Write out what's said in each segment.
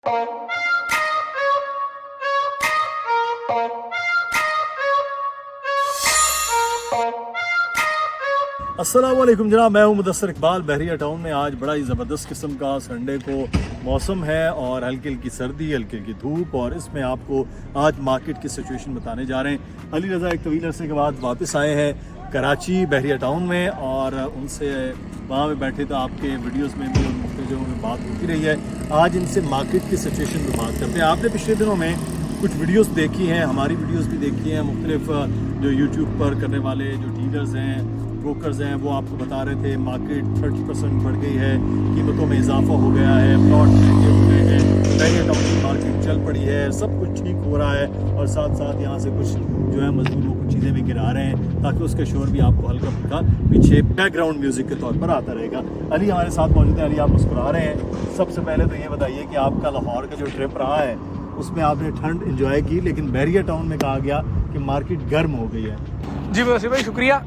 अस्सलाम वालेकुम जनाब, मैं हूं मुदस्सिर इकबाल। बहरिया टाउन में आज बड़ा ही ज़बरदस्त किस्म का संडे को मौसम है और हल्की हल्की सर्दी, हल्की हल्की धूप, और इसमें आपको आज मार्केट की सिचुएशन बताने जा रहे हैं। अली रज़ा एक तवील अरसे के बाद वापस आए हैं कराची बहरिया टाउन में, और उनसे वहाँ पे बैठे तो आपके वीडियोस में भी उनके जो बात होती रही है। आज इनसे मार्केट की सिचुएशन पर बात करते हैं। आपने पिछले दिनों में कुछ वीडियोस देखी हैं, हमारी वीडियोस भी देखी हैं। मुख्तलिफ जो यूट्यूब पर करने वाले जो डीलर्स हैं, ब्रोकर्स हैं, वो आपको बता रहे थे मार्केट 30% बढ़ गई है, कीमतों में इजाफा हो गया है, प्लॉट महंगे हो गए हैं, बहरिया टाउन की मार्केट चल पड़ी है, सब कुछ ठीक हो रहा है। और साथ साथ यहाँ से कुछ जो है मजदूरों को चीज़ें भी गिरा रहे हैं ताकि उसका शोर भी आपको हल्का फुल्का पीछे बैकग्राउंड म्यूजिक के तौर पर आता रहेगा। अली हमारे साथ मौजूद है। अली, आप मुस्कुरा रहे हैं। सबसे पहले तो ये बताइए कि आपका लाहौर का जो ट्रिप रहा है उसमें आपने ठंड इंजॉय की, लेकिन बहरिया टाउन में कहा गया कि मार्केट गर्म हो गई है। जी वैसे भाई शुक्रिया।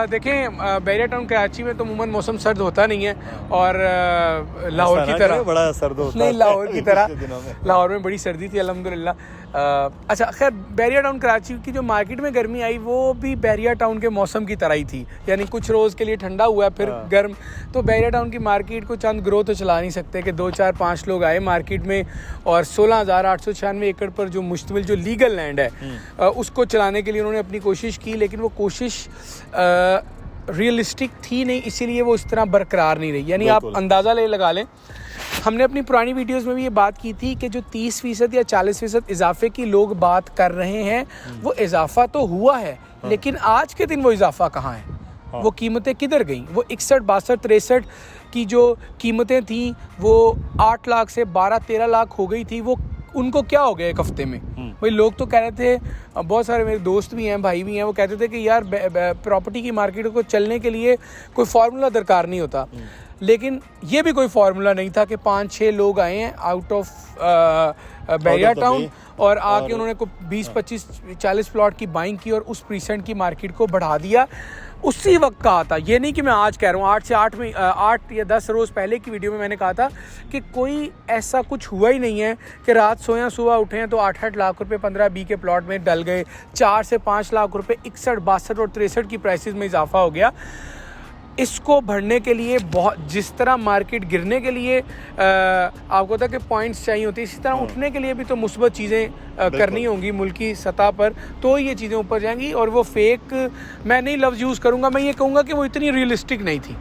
देखें, बहरिया टाउन कराची में तो अमूमन मौसम सर्द होता नहीं है, और लाहौर की तरह बड़ा सर्द होता नहीं, लाहौर की तरह दिनों में लाहौर में बड़ी सर्दी थी अल्हम्दुलिल्लाह। अच्छा, खैर बहरिया टाउन कराची की जो मार्केट में गर्मी आई वो भी बहरिया टाउन के मौसम की तरह ही थी, यानी कुछ रोज़ के लिए ठंडा हुआ फिर गर्म। तो बहरिया टाउन की मार्केट को चंद ग्रो तो चला नहीं सकते कि 2 4 5 लोग आए मार्केट में और 16,896 एकड़ पर जो मुश्तमिल जो लीगल लैंड है उसको चलाने के लिए उन्होंने अपनी कोशिश की, लेकिन वो कोशिश रियलिस्टिक थी नहीं, इसीलिए वो इस तरह बरकरार नहीं रही। यानी आप अंदाज़ा लगा लें, हमने अपनी पुरानी वीडियोस में भी ये बात की थी कि जो 30% या 40% इजाफे की लोग बात कर रहे हैं वो इजाफा तो हुआ है, लेकिन आज के दिन वो इजाफा कहाँ है, वो कीमतें किधर गई? वो 61, 62, 63 की जो कीमतें थी वो 8 लाख से 12-13 लाख हो गई थी, वो उनको क्या हो गया एक हफ्ते में? भाई लोग तो कह रहे थे, बहुत सारे मेरे दोस्त भी हैं, भाई भी हैं, वो कहते थे कि यार प्रॉपर्टी की मार्केट को चलने के लिए कोई फार्मूला दरकार नहीं होता। लेकिन ये भी कोई फार्मूला नहीं था कि 5-6 लोग आए हैं आउट ऑफ बहरिया टाउन और आके उन्होंने को 20-25-40 प्लॉट की बाइंग की और उस प्रीसेंट की मार्केट को बढ़ा दिया। उसी वक्त कहा था, ये नहीं कि मैं आज कह रहा हूँ, 8 या 10 रोज़ पहले की वीडियो में मैंने कहा था कि कोई ऐसा कुछ हुआ ही नहीं है कि रात सोया सुबह उठे हैं तो 8-8 लाख रुपए 15-20 के प्लॉट में डल गए, 4 से 5 लाख रुपए 61, 62 और 63 की प्राइसेस में इजाफा हो गया। इसको बढ़ने के लिए बहुत, जिस तरह मार्केट गिरने के लिए आपको पता है कि पॉइंट्स चाहिए होती है, इसी तरह उठने के लिए भी तो मुस्बत चीज़ें करनी होंगी मुल्की सतह पर, तो ये चीज़ें ऊपर जाएंगी। और वो फेक, मैं नहीं लफ्ज़ यूज़ करूँगा, मैं ये कहूँगा कि वो इतनी रियलिस्टिक नहीं थी।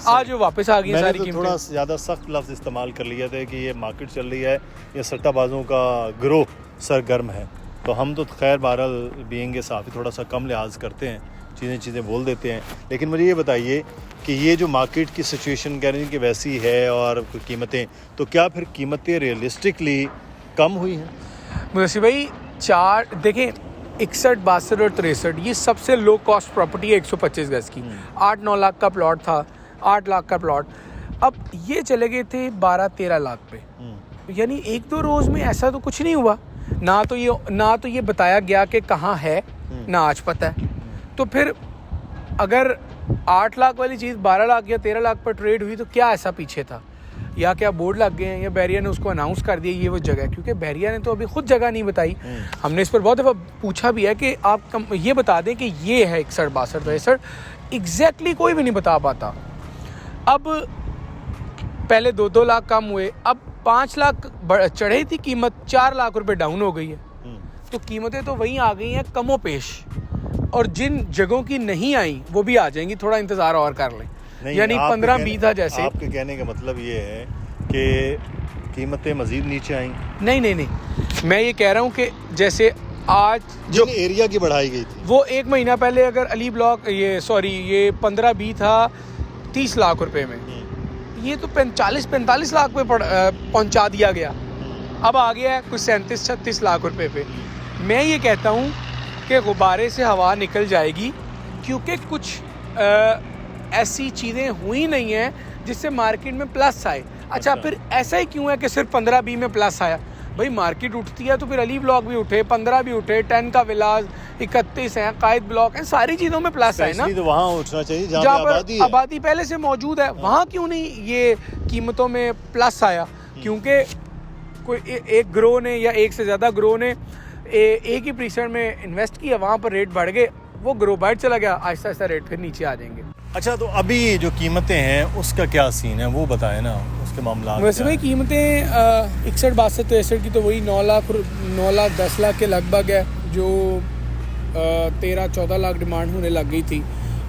आज वो वापस आ गई सारी कीमतें। थोड़ा ज़्यादा सख्त लफ्ज़ इस्तेमाल कर लिया था कि ये मार्केट चल रही है, ये सट्टाबाजों का गिरोह सरगर्म है। तो हम तो खैर बहरहाल बीइंग साफ़ी थोड़ा सा कम लिहाज करते हैं, चीज़ें बोल देते हैं। लेकिन मुझे ये बताइए कि ये जो मार्केट की सिचुएशन कह रही है कि वैसी है और कीमतें, तो क्या फिर कीमतें रियलिस्टिकली कम हुई हैं? मुदस्सिर भाई, देखें 61, 62 और 63 ये सबसे लो कॉस्ट प्रॉपर्टी है 125 गज की। 8-9 लाख का प्लॉट था, 8 लाख का प्लॉट, अब ये चले गए थे 12-13 लाख पे। यानी 1-2 रोज़ में ऐसा तो कुछ नहीं हुआ, ना तो ये बताया गया कि कहाँ है, ना आज पता है। तो फिर अगर 8 लाख वाली चीज़ 12 लाख या 13 लाख पर ट्रेड हुई तो क्या ऐसा पीछे था? या क्या बोर्ड लग गए हैं, या बहरिया ने उसको अनाउंस कर दिया ये वो जगह? क्योंकि बहरिया ने तो अभी खुद जगह नहीं बताई। हमने इस पर बहुत दफ़ा पूछा भी है कि आप ये बता दें कि ये है 61, 62, 63, एग्जैक्टली कोई भी नहीं बता पाता। अब पहले 2-2 लाख कम हुए, अब 5 लाख चढ़ी थी कीमत, 4 लाख रुपए डाउन हो गई है। तो कीमतें तो वहीं आ गई हैं कमो पेश, और जिन जगहों की नहीं आई वो भी आ जाएंगी, थोड़ा इंतज़ार और कर लें। यानी 15-20 था जैसे। आपके कहने का मतलब ये है कि कीमतें मजीद नीचे आई? नहीं, मैं ये कह रहा हूँ कि जैसे आज जो एरिया की बढ़ाई गई थी वो 1 महीना पहले अगर अली ब्लॉक ये 15-20 था 30 लाख रुपए में, ये तो 40-45 लाख पे पहुँचा दिया गया, अब आ गया है कुछ 37-36 लाख रुपए पे। मैं ये कहता हूँ कि गुब्बारे से हवा निकल जाएगी, क्योंकि कुछ ऐसी चीज़ें हुई नहीं हैं जिससे मार्केट में प्लस आए। अच्छा, फिर ऐसा ही क्यों है कि सिर्फ 15-20 में प्लस आया? भाई मार्केट उठती है तो फिर अली ब्लॉक भी उठे, 15 भी उठे, 10 का विलास 31 है, कायद ब्लॉक है, सारी चीज़ों में प्लस है ना। तो वहाँ उठना चाहिए जहाँ पर आबादी पहले से मौजूद है, वहाँ क्यों नहीं ये कीमतों में प्लस आया? क्योंकि कोई एक ग्रो ने या एक से ज़्यादा ग्रो ने एक ही प्रीसेट में इन्वेस्ट किया, वहाँ पर रेट बढ़ गए, वो ग्रो बाइट चला गया, आहिस्ता आहिस्ता रेट फिर नीचे आ जाएंगे। अच्छा, तो अभी जो कीमतें हैं उसका क्या सीन है वो बताएं ना, उसके मामला। वैसे भाई कीमतें 61, 62, 63 की तो वही 9 लाख 10 लाख के लगभग है, जो 13-14 लाख डिमांड होने लग गई थी,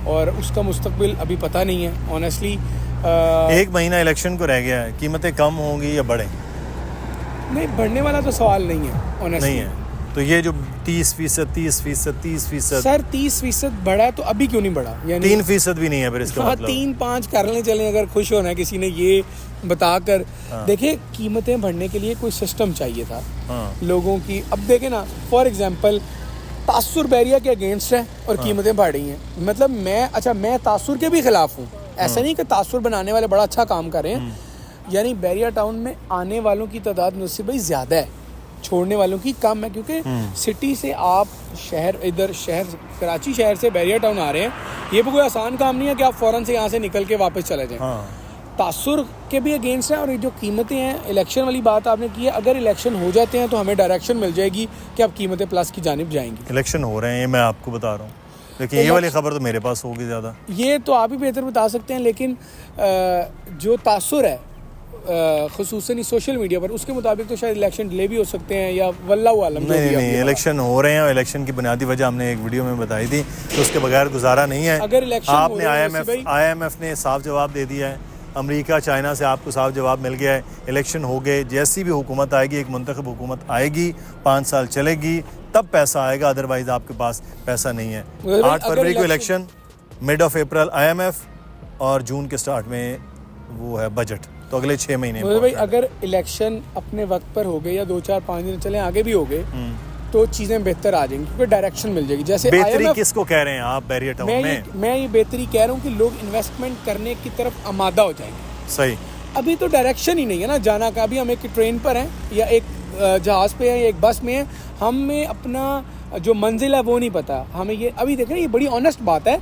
और उसका मुस्तकबिल अभी पता नहीं है ऑनेस्टली। एक महीना इलेक्शन को रह गया है, कीमतें कम होंगी या बढ़े? नहीं, बढ़ने वाला तो सवाल नहीं है ऑनेस्टली। नहीं है तो ये जो 30%, 30%, सर 30% बढ़ा तो अभी क्यों नहीं बढ़ा? यानी 3% भी नहीं है फिर इसका मतलब। 3-5 कर लें चलें, अगर खुश होना है किसी ने ये बताकर। देखिए, कीमतें बढ़ने के लिए कोई सिस्टम चाहिए था लोगों की। अब देखें ना, फॉर एग्जांपल तासुर बैरिया के अगेंस्ट है और कीमतें बढ़ रही हैं। मतलब मैं तासुर के भी खिलाफ हूँ, ऐसा नहीं कि तासुर बनाने वाले बड़ा अच्छा काम कर रहे हैं। यानी बैरिया टाउन में आने वालों की तादाद मुझसे भाई ज़्यादा है, छोड़ने वालों की कम है, क्योंकि सिटी से आप शहर कराची शहर से बैरिया टाउन आ रहे हैं, ये भी कोई आसान काम नहीं है कि आप फ़ौरन से यहाँ से निकल के वापस चले जाएं। तासुर के भी अगेंस्ट हैं। और ये जो कीमतें हैं, इलेक्शन वाली बात आपने की है, अगर इलेक्शन हो जाते हैं तो हमें डायरेक्शन मिल जाएगी कि अब कीमतें प्लस की जानिब जाएंगी। इलेक्शन हो रहे हैं, ये मैं आपको बता रहा हूँ, लेकिन ये वाली खबर तो मेरे पास होगी ज़्यादा। ये तो आप ही बेहतर बता सकते हैं, लेकिन जो तासुर है ख़ुसूसन सोशल मीडिया पर, उसके मुताबिक तो शायद इलेक्शन डिले भी हो सकते हैं या वल्लाहु आलम। नहीं, इलेक्शन हो रहे हैं और इलेक्शन की बुनियादी वजह हमने एक वीडियो में बताई थी, तो उसके बगैर गुजारा नहीं है। अगर इलेक्शन आपने IMF ने साफ जवाब दे दिया है, अमेरिका चाइना से आपको साफ जवाब मिल गया है, इलेक्शन हो गए, जैसी भी हुकूमत आएगी, एक मुंतखब हुकूमत आएगी, 5 साल चलेगी, तब पैसा आएगा, अदरवाइज आपके पास पैसा नहीं है। 8 फरवरी को election, mid of April IMF, और जून के स्टार्ट में वो है बजट, तो अगले 6 महीने भाई अगर इलेक्शन अपने वक्त पर हो गए या 2-4-5 दिन चले आगे भी हो गए तो चीज़ें बेहतर आ जाएंगी, क्योंकि डायरेक्शन मिल जाएगी। जैसे बेहतरी किसको कह रहे हैं आप बैरिया टाउन में? मैं ये बेहतरी कह रहा हूँ कि लोग इन्वेस्टमेंट करने की तरफ आमादा हो जाएंगे। सही, अभी तो डायरेक्शन ही नहीं है ना जाना का। अभी हम एक ट्रेन पर हैं या एक जहाज़ पे हैं या एक बस में हैं, हमें अपना जो मंजिल है वो नहीं पता हमें। ये अभी देख रहे हैं, ये बड़ी ऑनेस्ट बात है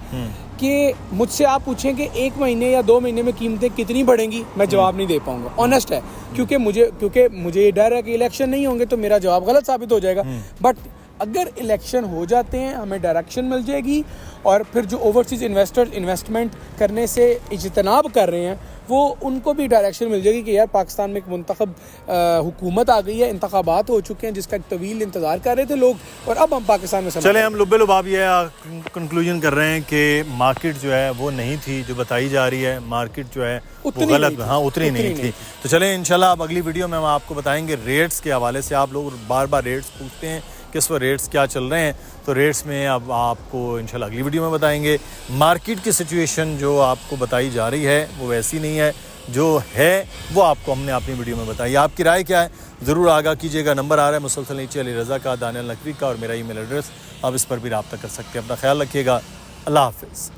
कि मुझसे आप पूछें कि 1 महीने या 2 महीने में कीमतें कितनी बढ़ेंगी, मैं जवाब नहीं दे पाऊंगा, ऑनेस्ट है। क्योंकि मुझे ये डर है कि इलेक्शन नहीं होंगे तो मेरा जवाब गलत साबित हो जाएगा। बट अगर इलेक्शन हो जाते हैं, हमें डायरेक्शन मिल जाएगी, और फिर जो ओवरसीज़ इन्वेस्टर्स इन्वेस्टमेंट करने से इज्तनाब कर रहे हैं, वो उनको भी डायरेक्शन मिल जाएगी कि यार पाकिस्तान में एक मुंतखब हुकूमत आ गई है, इंतखाबात हो चुके हैं जिसका एक तवील इंतज़ार कर रहे थे लोग, और अब हम पाकिस्तान में चले। हम लुब्बे लुबाब ये कंक्लूजन कर रहे हैं कि मार्केट जो है वो नहीं थी जो बताई जा रही है, मार्केट जो है वो गलत, उतनी नहीं थी। तो चले इंशाल्लाह अब अगली वीडियो में हम आपको बताएंगे रेट्स के हवाले से। आप लोग बार बार रेट्स पूछते हैं किस वक्त रेट्स क्या चल रहे हैं, तो रेट्स में अब आपको इंशाल्लाह अगली वीडियो में बताएंगे। मार्केट की सिचुएशन जो आपको बताई जा रही है वो वैसी नहीं है, जो है वो आपको हमने अपनी वीडियो में बताई। आपकी राय क्या है ज़रूर आगाह कीजिएगा। नंबर आ रहा है मुसलसल नीचे, अली रज़ा का, दानियल नकवी का, और मेरा ईमेल एड्रेस, आप इस पर भी रब्ता कर सकते हैं। अपना ख्याल रखिएगा। अल्लाह हाफ़िज़।